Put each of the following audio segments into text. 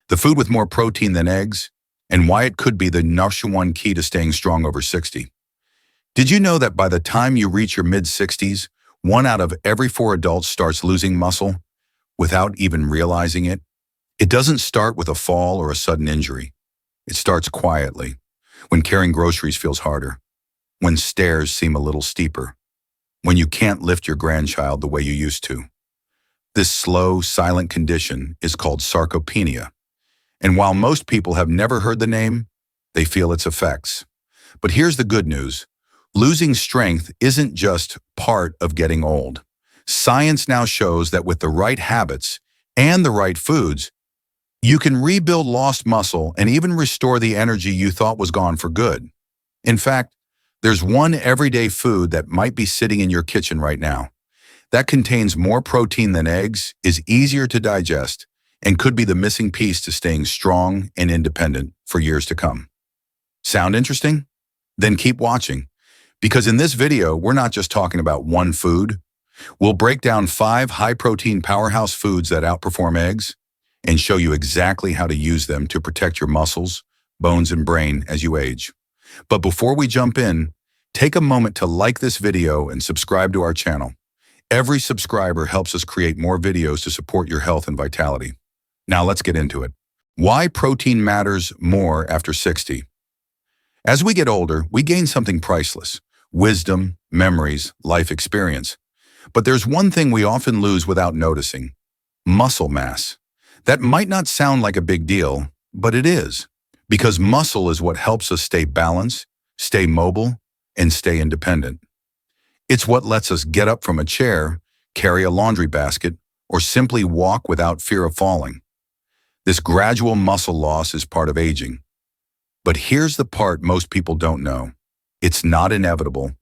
the food with more protein than eggs, and why it could be the #1 key to staying strong over 60. Did you know that by the time you reach your mid-60s, 1 out of every 4 adults starts losing muscle without even realizing it? It doesn't start with a fall or a sudden injury. It starts quietly, when carrying groceries feels harder, when stairs seem a little steeper, when you can't lift your grandchild the way you used to. This slow, silent condition is called sarcopenia. And while most people have never heard the name, they feel its effects. But here's the good news. Losing strength isn't just part of getting old. Science now shows that with the right habits and the right foods, you can rebuild lost muscle and even restore the energy you thought was gone for good. In fact, there's one everyday food that might be sitting in your kitchen right now that contains more protein than eggs, is easier to digest, and could be the missing piece to staying strong and independent for years to come. Sound interesting? Then keep watching, because in this video, we're not just talking about one food. We'll break down 5 high-protein powerhouse foods that outperform eggs and show you exactly how to use them to protect your muscles, bones, and brain as you age. But before we jump in, take a moment to like this video and subscribe to our channel. Every subscriber helps us create more videos to support your health and vitality. Now let's get into it. Why protein matters more after 60. As we get older, we gain something priceless: wisdom, memories, life experience. But there's one thing we often lose without noticing: muscle mass. That might not sound like a big deal, but it is, because muscle is what helps us stay balanced, stay mobile, and stay independent. It's what lets us get up from a chair, carry a laundry basket, or simply walk without fear of falling. This gradual muscle loss is part of aging. But here's the part most people don't know. It's not inevitable,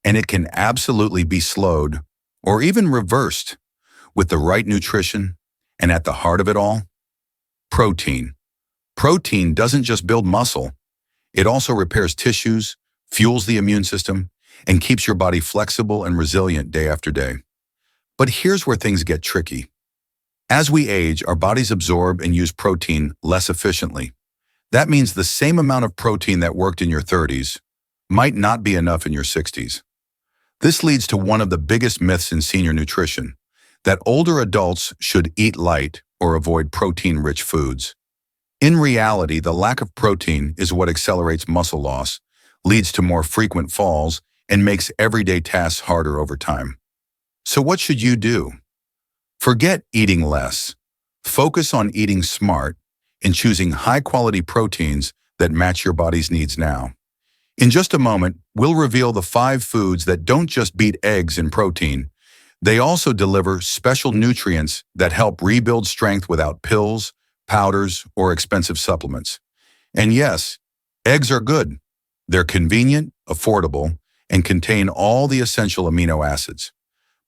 and it can absolutely be slowed or even reversed with the right nutrition, and at the heart of it all, protein. Protein doesn't just build muscle. It also repairs tissues, fuels the immune system, and keeps your body flexible and resilient day after day. But here's where things get tricky. As we age, our bodies absorb and use protein less efficiently. That means the same amount of protein that worked in your 30s might not be enough in your 60s. This leads to one of the biggest myths in senior nutrition, that older adults should eat light or avoid protein-rich foods. In reality, the lack of protein is what accelerates muscle loss, leads to more frequent falls, and makes everyday tasks harder over time. So what should you do? Forget eating less. Focus on eating smart and choosing high-quality proteins that match your body's needs now. In just a moment, we'll reveal the 5 foods that don't just beat eggs in protein. They also deliver special nutrients that help rebuild strength without pills, powders, or expensive supplements. And yes, eggs are good. They're convenient, affordable, and contain all the essential amino acids.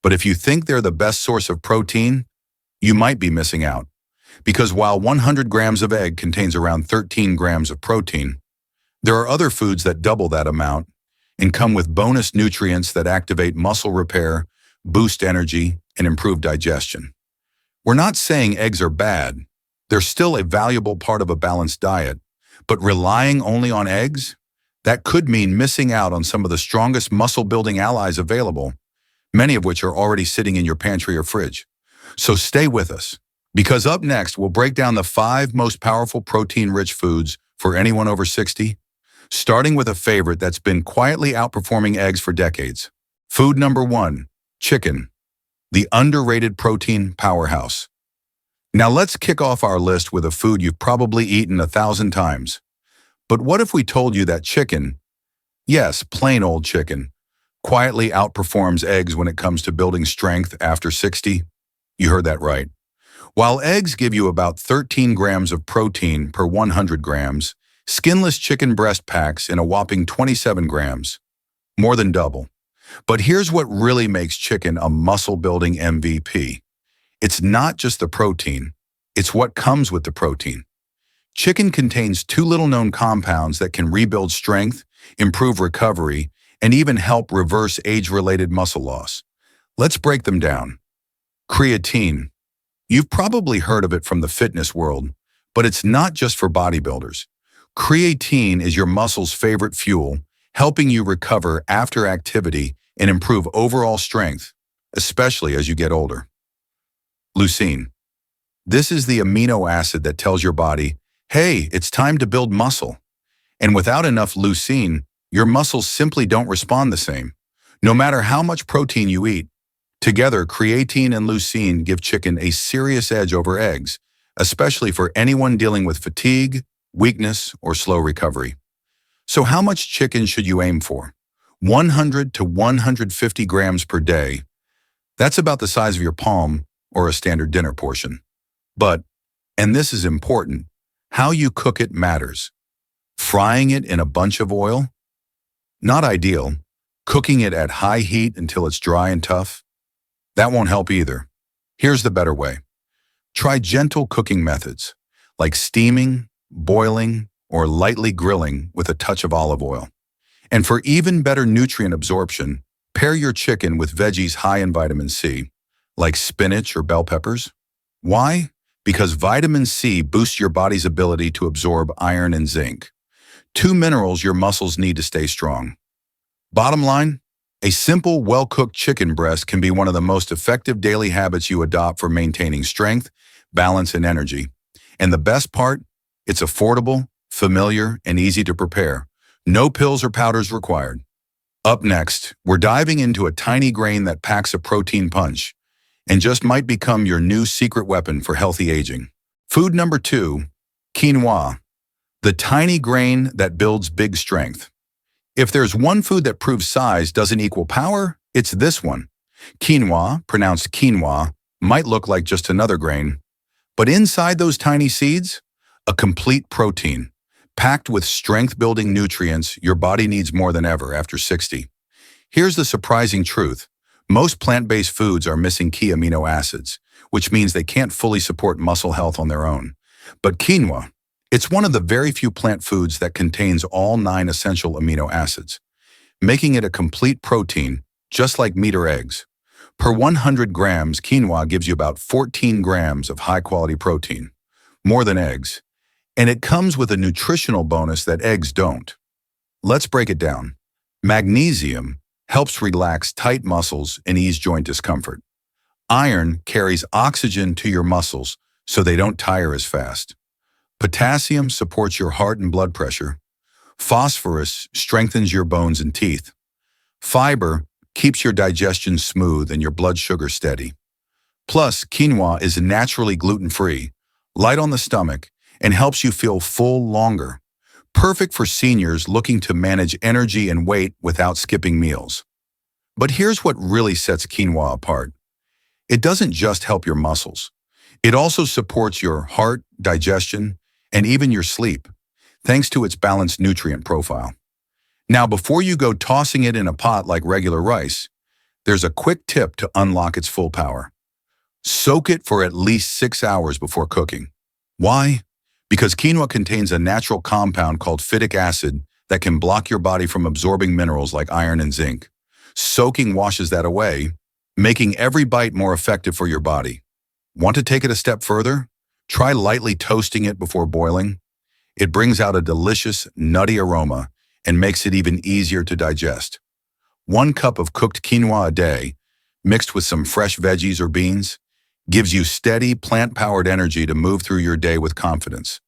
But if you think they're the best source of protein, you might be missing out. Because while 100 grams of egg contains around 13 grams of protein, there are other foods that double that amount and come with bonus nutrients that activate muscle repair, boost energy, and improve digestion. We're not saying eggs are bad. They're still a valuable part of a balanced diet. But relying only on eggs? That could mean missing out on some of the strongest muscle-building allies available, many of which are already sitting in your pantry or fridge. So stay with us, because up next, we'll break down the 5 most powerful protein-rich foods for anyone over 60, starting with a favorite that's been quietly outperforming eggs for decades. Food number 1, chicken, the underrated protein powerhouse. Now let's kick off our list with a food you've probably eaten 1,000 times. But what if we told you that chicken, yes, plain old chicken, quietly outperforms eggs when it comes to building strength after 60? You heard that right. While eggs give you about 13 grams of protein per 100 grams, skinless chicken breast packs in a whopping 27 grams, more than double. But here's what really makes chicken a muscle-building MVP. It's not just the protein, it's what comes with the protein. Chicken contains 2 little-known compounds that can rebuild strength, improve recovery, and even help reverse age-related muscle loss. Let's break them down. Creatine. You've probably heard of it from the fitness world, But it's not just for bodybuilders. Creatine is your muscle's favorite fuel, helping you recover after activity and improve overall strength, especially as you get older. Leucine. This is the amino acid that tells your body, hey, it's time to build muscle. And without enough leucine, your muscles simply don't respond the same. No matter how much protein you eat, together creatine and leucine give chicken a serious edge over eggs, especially for anyone dealing with fatigue, weakness, or slow recovery. So how much chicken should you aim for? 100 to 150 grams per day. That's about the size of your palm or a standard dinner portion. But, and this is important, how you cook it matters. Frying it in a bunch of oil? Not ideal. Cooking it at high heat until it's dry and tough? That won't help either. Here's the better way. Try gentle cooking methods, like steaming, boiling, or lightly grilling with a touch of olive oil. And for even better nutrient absorption, pair your chicken with veggies high in vitamin C, like spinach or bell peppers. Why? Because vitamin C boosts your body's ability to absorb iron and zinc, two minerals your muscles need to stay strong. Bottom line, a simple, well-cooked chicken breast can be one of the most effective daily habits you adopt for maintaining strength, balance, and energy. And the best part? It's affordable, familiar, and easy to prepare. No pills or powders required. Up next, we're diving into a tiny grain that packs a protein punch and just might become your new secret weapon for healthy aging. Food number 2, quinoa, the tiny grain that builds big strength. If there's one food that proves size doesn't equal power, it's this one. Quinoa, pronounced quinoa, might look like just another grain, but inside those tiny seeds, a complete protein, packed with strength-building nutrients your body needs more than ever after 60. Here's the surprising truth. Most plant-based foods are missing key amino acids, which means they can't fully support muscle health on their own. But quinoa, it's one of the very few plant foods that contains all 9 essential amino acids, making it a complete protein, just like meat or eggs. Per 100 grams, quinoa gives you about 14 grams of high-quality protein, more than eggs. And it comes with a nutritional bonus that eggs don't. Let's break it down. Magnesium helps relax tight muscles and ease joint discomfort. Iron carries oxygen to your muscles so they don't tire as fast. Potassium supports your heart and blood pressure. Phosphorus strengthens your bones and teeth. Fiber keeps your digestion smooth and your blood sugar steady. Plus, quinoa is naturally gluten-free, light on the stomach, and helps you feel full longer. Perfect for seniors looking to manage energy and weight without skipping meals. But here's what really sets quinoa apart. It doesn't just help your muscles. It also supports your heart, digestion, and even your sleep, thanks to its balanced nutrient profile. Now, before you go tossing it in a pot like regular rice, there's a quick tip to unlock its full power. Soak it for at least 6 hours before cooking. Why? Because quinoa contains a natural compound called phytic acid that can block your body from absorbing minerals like iron and zinc. Soaking washes that away, making every bite more effective for your body. Want to take it a step further? Try lightly toasting it before boiling. It brings out a delicious, nutty aroma and makes it even easier to digest. 1 cup of cooked quinoa a day, mixed with some fresh veggies or beans, gives you steady, plant-powered energy to move through your day with confidence.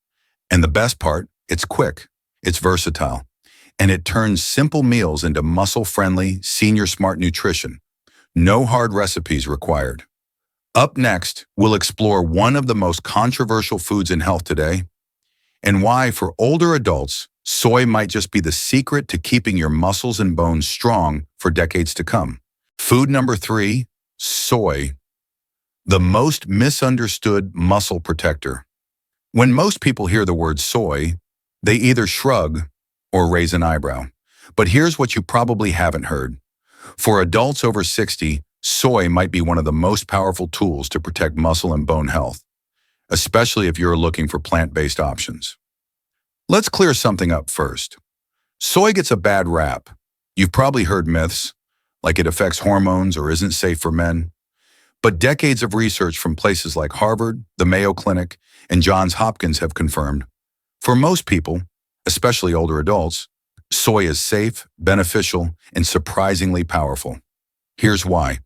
And the best part, it's quick, it's versatile, and it turns simple meals into muscle-friendly, senior-smart nutrition. No hard recipes required. Up next, we'll explore one of the most controversial foods in health today, and why, for older adults, soy might just be the secret to keeping your muscles and bones strong for decades to come. Food number 3, soy. The most misunderstood muscle protector. When most people hear the word soy, they either shrug or raise an eyebrow. But here's what you probably haven't heard. For adults over 60, soy might be one of the most powerful tools to protect muscle and bone health, especially if you're looking for plant-based options. Let's clear something up first. Soy gets a bad rap. You've probably heard myths, like it affects hormones or isn't safe for men. But decades of research from places like Harvard, the Mayo Clinic, and Johns Hopkins have confirmed, for most people, especially older adults, soy is safe, beneficial, and surprisingly powerful. Here's why.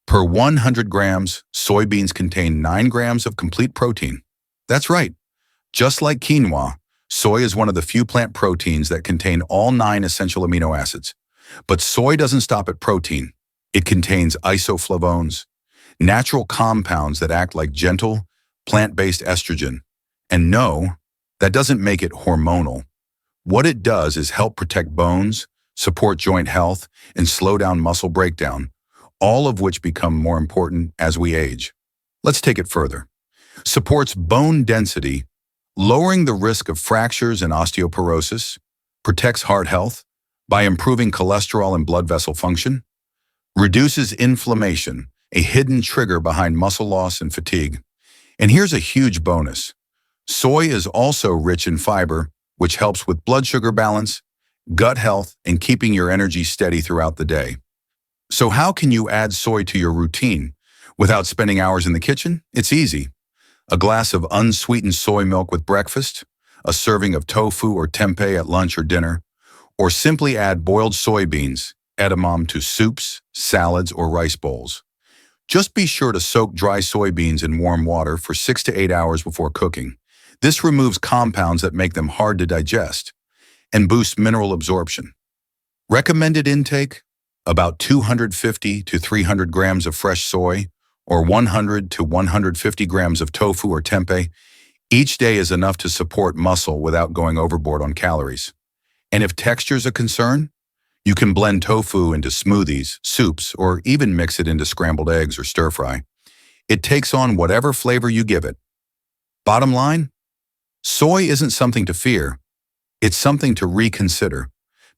Per 100 grams, soybeans contain 9 grams of complete protein. That's right. Just like quinoa, soy is one of the few plant proteins that contain all 9 essential amino acids. But soy doesn't stop at protein. It contains isoflavones, natural compounds that act like gentle, plant-based estrogen. And no, that doesn't make it hormonal. What it does is help protect bones, support joint health, and slow down muscle breakdown, all of which become more important as we age. Let's take it further. Supports bone density, lowering the risk of fractures and osteoporosis, protects heart health by improving cholesterol and blood vessel function, reduces inflammation, a hidden trigger behind muscle loss and fatigue. And here's a huge bonus. Soy is also rich in fiber, which helps with blood sugar balance, gut health, and keeping your energy steady throughout the day. So how can you add soy to your routine without spending hours in the kitchen? It's easy. A glass of unsweetened soy milk with breakfast, a serving of tofu or tempeh at lunch or dinner, or simply add boiled soybeans, edamame, to soups, salads, or rice bowls. Just be sure to soak dry soybeans in warm water for 6 to 8 hours before cooking. This removes compounds that make them hard to digest and boosts mineral absorption. Recommended intake: about 250 to 300 grams of fresh soy or 100 to 150 grams of tofu or tempeh. Each day is enough to support muscle without going overboard on calories. And if texture's a concern, you can blend tofu into smoothies, soups, or even mix it into scrambled eggs or stir fry. It takes on whatever flavor you give it. Bottom line, soy isn't something to fear. It's something to reconsider.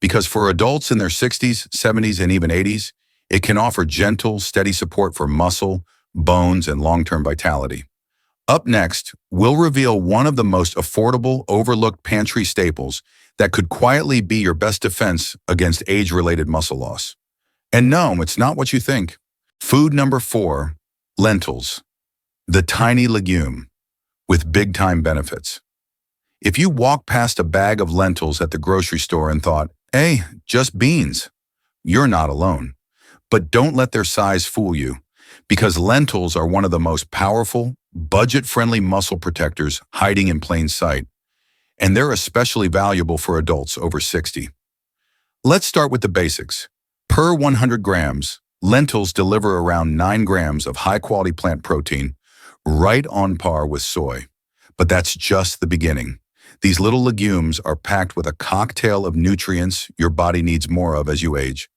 Because for adults in their 60s, 70s, and even 80s, it can offer gentle, steady support for muscle, bones, and long-term vitality. Up next, we'll reveal one of the most affordable, overlooked pantry staples that could quietly be your best defense against age-related muscle loss. And no, it's not what you think. Food number 4, lentils, the tiny legume with big-time benefits. If you walk past a bag of lentils at the grocery store and thought, hey, just beans, you're not alone. But don't let their size fool you, because lentils are one of the most powerful, budget-friendly muscle protectors hiding in plain sight. And they're especially valuable for adults over 60. Let's start with the basics. Per 100 grams, lentils deliver around 9 grams of high-quality plant protein, right on par with soy. But that's just the beginning. These little legumes are packed with a cocktail of nutrients your body needs more of as you age.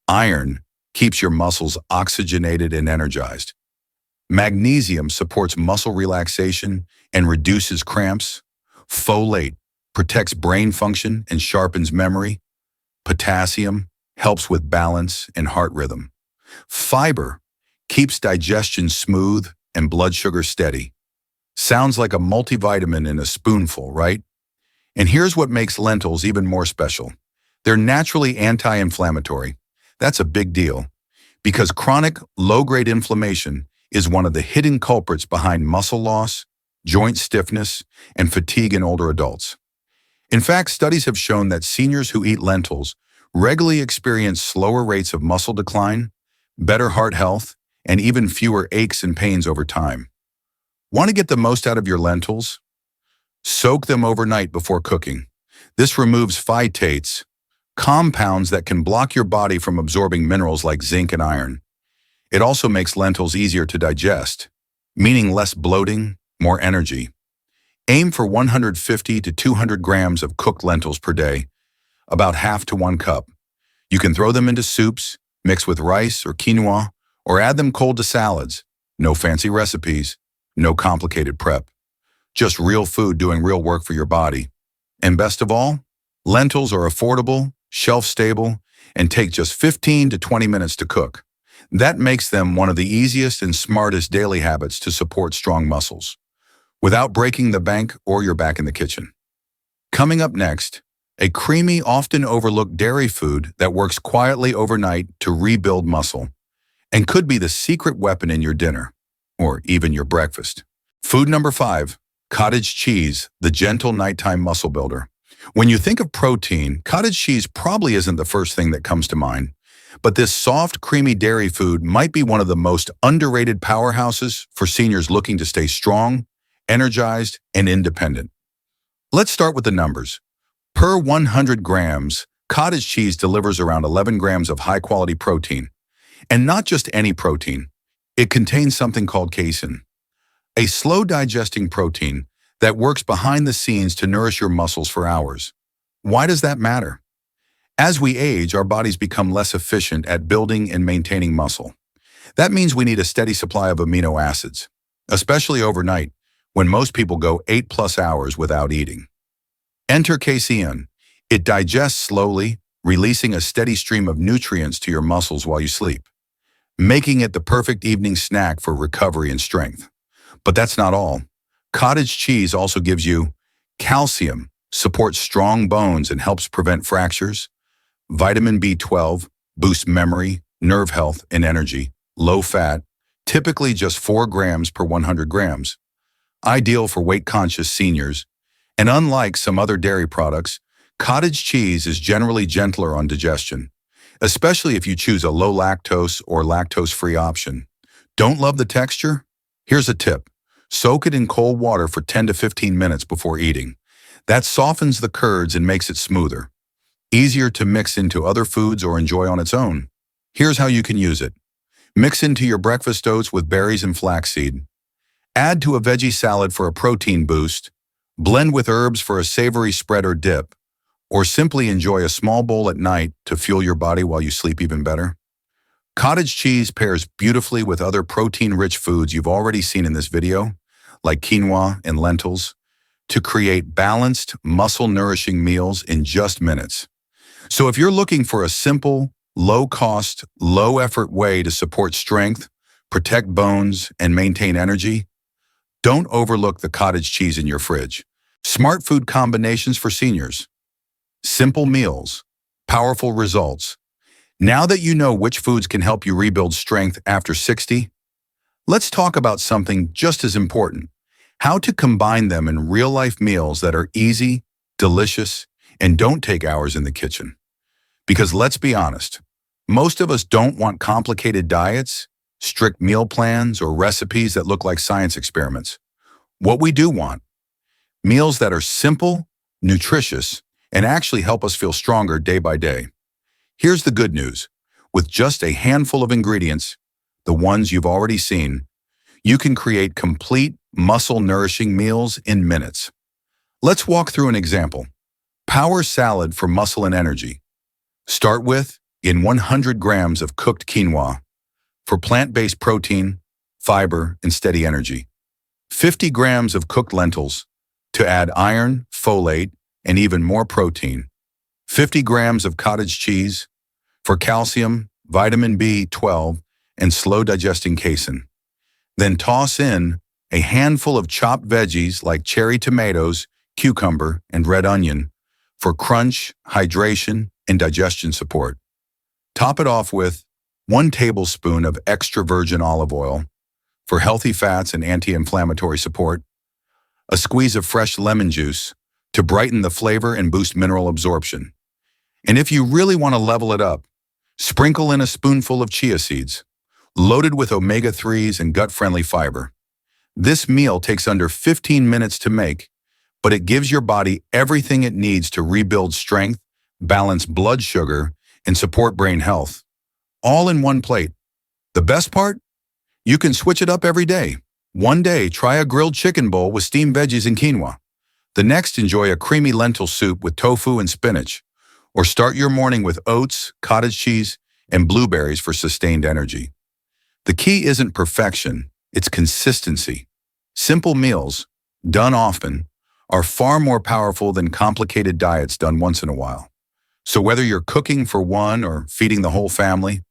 Iron keeps your muscles oxygenated and energized. Magnesium supports muscle relaxation and reduces cramps. Folate protects brain function and sharpens memory. Potassium helps with balance and heart rhythm. Fiber keeps digestion smooth and blood sugar steady. Sounds like a multivitamin in a spoonful, right? And here's what makes lentils even more special. They're naturally anti-inflammatory. That's a big deal, because chronic, low-grade inflammation is one of the hidden culprits behind muscle loss, joint stiffness, and fatigue in older adults. In fact, studies have shown that seniors who eat lentils regularly experience slower rates of muscle decline, better heart health, and even fewer aches and pains over time. Want to get the most out of your lentils? Soak them overnight before cooking. This removes phytates, compounds that can block your body from absorbing minerals like zinc and iron. It also makes lentils easier to digest, meaning less bloating, more energy. Aim for 150 to 200 grams of cooked lentils per day, about half to 1 cup. You can throw them into soups, mix with rice or quinoa, or add them cold to salads. No fancy recipes, no complicated prep. Just real food doing real work for your body. And best of all, lentils are affordable, shelf-stable, and take just 15 to 20 minutes to cook. That makes them one of the easiest and smartest daily habits to support strong muscles, without breaking the bank or your back in the kitchen. Coming up next, a creamy, often overlooked dairy food that works quietly overnight to rebuild muscle, and could be the secret weapon in your dinner, or even your breakfast. Food number 5, Cottage cheese, the gentle nighttime muscle builder. When you think of protein, cottage cheese probably isn't the first thing that comes to mind. But this soft, creamy dairy food might be one of the most underrated powerhouses for seniors looking to stay strong, energized, and independent. Let's start with the numbers. Per 100 grams, cottage cheese delivers around 11 grams of high-quality protein. And not just any protein. It contains something called casein, a slow-digesting protein that works behind the scenes to nourish your muscles for hours. Why does that matter? As we age, our bodies become less efficient at building and maintaining muscle. That means we need a steady supply of amino acids, especially overnight, when most people go 8+ hours without eating. Enter casein. It digests slowly, releasing a steady stream of nutrients to your muscles while you sleep, making it the perfect evening snack for recovery and strength. But that's not all. Cottage cheese also gives you calcium, supports strong bones and helps prevent fractures. Vitamin B12 boosts memory, nerve health, and energy. Low fat, typically just 4 grams per 100 grams. Ideal for weight-conscious seniors. And unlike some other dairy products, cottage cheese is generally gentler on digestion, especially if you choose a low lactose or lactose-free option. Don't love the texture? Here's a tip. Soak it in cold water for 10 to 15 minutes before eating. That softens the curds and makes it smoother. Easier to mix into other foods or enjoy on its own. Here's how you can use it. Mix into your breakfast oats with berries and flaxseed. Add to a veggie salad for a protein boost. Blend with herbs for a savory spread or dip. Or simply enjoy a small bowl at night to fuel your body while you sleep even better. Cottage cheese pairs beautifully with other protein-rich foods you've already seen in this video, like quinoa and lentils, to create balanced, muscle-nourishing meals in just minutes. So if you're looking for a simple, low-cost, low-effort way to support strength, protect bones, and maintain energy, don't overlook the cottage cheese in your fridge. Smart food combinations for seniors. Simple meals, powerful results. Now that you know which foods can help you rebuild strength after 60, let's talk about something just as important: how to combine them in real-life meals that are easy, delicious, and don't take hours in the kitchen. Because let's be honest, most of us don't want complicated diets, strict meal plans, or recipes that look like science experiments. What we do want: meals that are simple, nutritious, and actually help us feel stronger day by day. Here's the good news. With just a handful of ingredients, the ones you've already seen, you can create complete, muscle-nourishing meals in minutes. Let's walk through an example. Power salad for muscle and energy. Start with 100 grams of cooked quinoa for plant-based protein, fiber, and steady energy. 50 grams of cooked lentils to add iron, folate, and even more protein. 50 grams of cottage cheese for calcium, vitamin B12, and slow-digesting casein. Then toss in a handful of chopped veggies like cherry tomatoes, cucumber, and red onion for crunch, hydration, and digestion support. Top it off with 1 tablespoon of extra virgin olive oil for healthy fats and anti-inflammatory support. A squeeze of fresh lemon juice to brighten the flavor and boost mineral absorption. And if you really want to level it up, sprinkle in a spoonful of chia seeds, loaded with omega-3s and gut-friendly fiber. This meal takes under 15 minutes to make, but it gives your body everything it needs to rebuild strength, balance blood sugar, and support brain health. All in one plate. The best part? You can switch it up every day. One day, try a grilled chicken bowl with steamed veggies and quinoa. The next, enjoy a creamy lentil soup with tofu and spinach. Or start your morning with oats, cottage cheese, and blueberries for sustained energy. The key isn't perfection, it's consistency. Simple meals, done often, are far more powerful than complicated diets done once in a while. So whether you're cooking for one or feeding the whole family,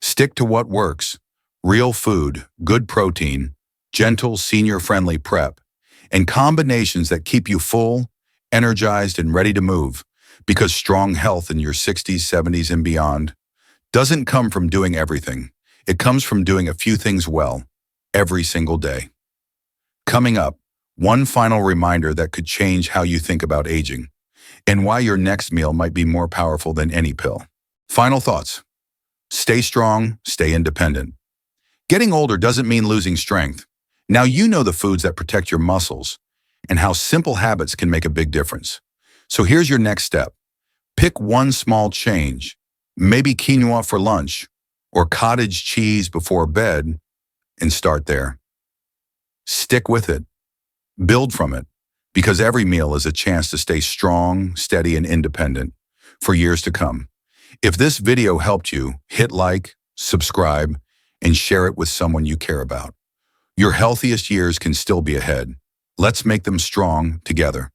stick to what works: real food, good protein, gentle, senior-friendly prep, and combinations that keep you full, energized, and ready to move. Because strong health in your 60s, 70s, and beyond doesn't come from doing everything. It comes from doing a few things well, every single day. Coming up, One final reminder that could change how you think about aging and why your next meal might be more powerful than any pill. Final thoughts. Stay strong, stay independent. Getting older doesn't mean losing strength. Now you know the foods that protect your muscles and how simple habits can make a big difference. So here's your next step. Pick one small change, maybe quinoa for lunch or cottage cheese before bed, and start there. Stick with it. Build from it, because every meal is a chance to stay strong, steady, and independent for years to come. If this video helped you, hit like, subscribe, and share it with someone you care about. Your healthiest years can still be ahead. Let's make them strong together.